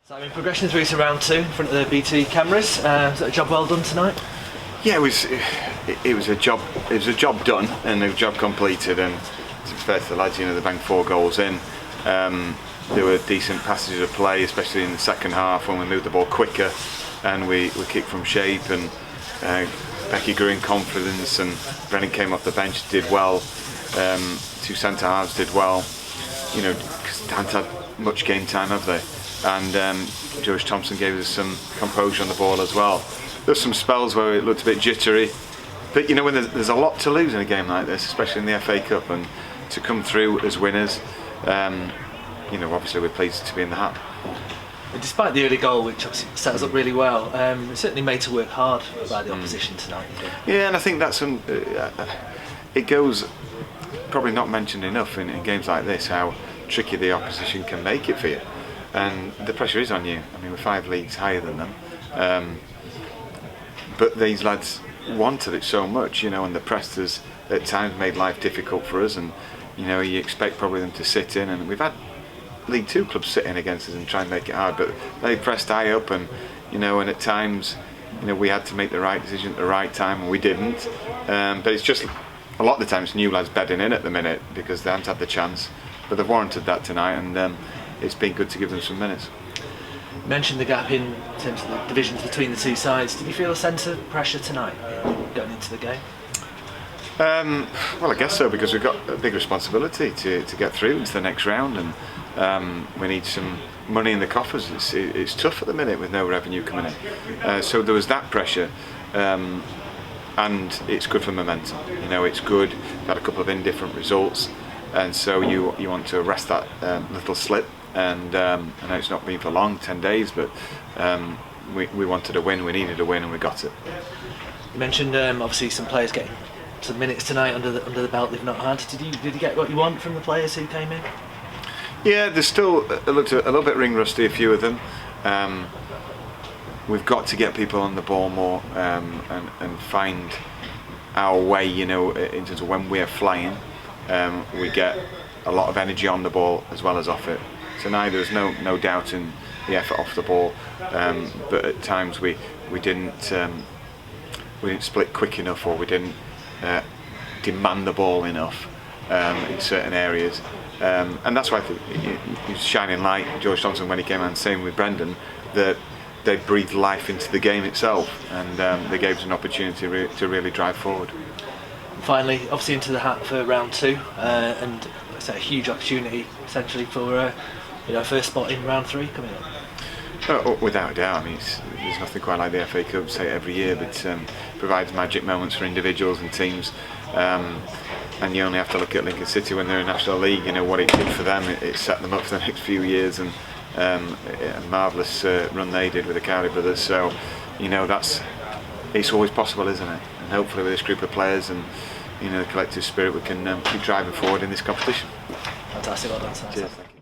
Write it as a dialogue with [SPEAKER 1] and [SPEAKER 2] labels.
[SPEAKER 1] So I mean, progression through to round 2 in front of the BT cameras. Was that a job well done tonight?
[SPEAKER 2] Yeah, it was a job. It was a job done and a job completed. And to be fair to the lads, they banged 4 goals in. There were decent passages of play, especially in the second half when we moved the ball quicker and we kicked from shape. And Becky grew in confidence, and Brennan came off the bench, did well. 2 centre halves did well. Because they haven't had much game time, have they? And George Thompson gave us some composure on the ball as well. There's some spells where it looked a bit jittery, but when there's a lot to lose in a game like this, especially in the FA Cup, and to come through as winners, obviously we're pleased to be in the hat.
[SPEAKER 1] Despite the early goal, which obviously set us up really well, it's certainly made to work hard by the opposition tonight.
[SPEAKER 2] Yeah, and I think that's it goes probably not mentioned enough in games like this, how tricky the opposition can make it for you. And the pressure is on you. I mean, we're 5 leagues higher than them, but these lads wanted it so much, and the press has at times made life difficult for us. And you expect probably them to sit in, and we've had League 2 clubs sit in against us and try and make it hard, but they pressed high up, and and at times, we had to make the right decision at the right time, and we didn't. But it's just a lot of the time it's new lads bedding in at the minute because they haven't had the chance, but they've warranted that tonight, and it's been good to give them some minutes.
[SPEAKER 1] You mentioned the gap in terms of the divisions between the 2 sides. Did you feel a sense of pressure tonight going into the game?
[SPEAKER 2] Well, I guess so, because we've got a big responsibility to get through into the next round, and we need some money in the coffers. It's tough at the minute with no revenue coming in. So there was that pressure, and it's good for momentum. It's good. We've had a couple of indifferent results, and so you want to arrest that little slip. And I know it's not been for long, 10 days, but we wanted a win. We needed a win, and we got it.
[SPEAKER 1] You mentioned obviously some players getting some minutes tonight under the belt they've not had. Did you get what you want from the players who came in?
[SPEAKER 2] Yeah, there's still a little bit ring rusty, a few of them. We've got to get people on the ball more, and find our way, in terms of when we're flying. We get a lot of energy on the ball as well as off it. Tonight there was no doubt in the effort off the ball, but at times we didn't split quick enough, or we didn't demand the ball enough in certain areas. And that's why I think he was shining light, George Thompson, when he came on, same with Brendan, that they breathed life into the game itself, and they gave us an opportunity to really drive forward.
[SPEAKER 1] Finally, obviously into the hat for round 2, and it's a huge opportunity essentially for first spot in round 3 coming up.
[SPEAKER 2] Oh, without a doubt. I mean, there's nothing quite like the FA Cup, say it every year, but provides magic moments for individuals and teams. And you only have to look at Lincoln City when they're in National League. What it did for them. It set them up for the next few years, and a marvellous run they did with the Cowley brothers. So, it's always possible, isn't it? And hopefully with this group of players and the collective spirit, we can keep driving forward in this competition.
[SPEAKER 1] Fantastic, well done.
[SPEAKER 2] Cheers. Thank you.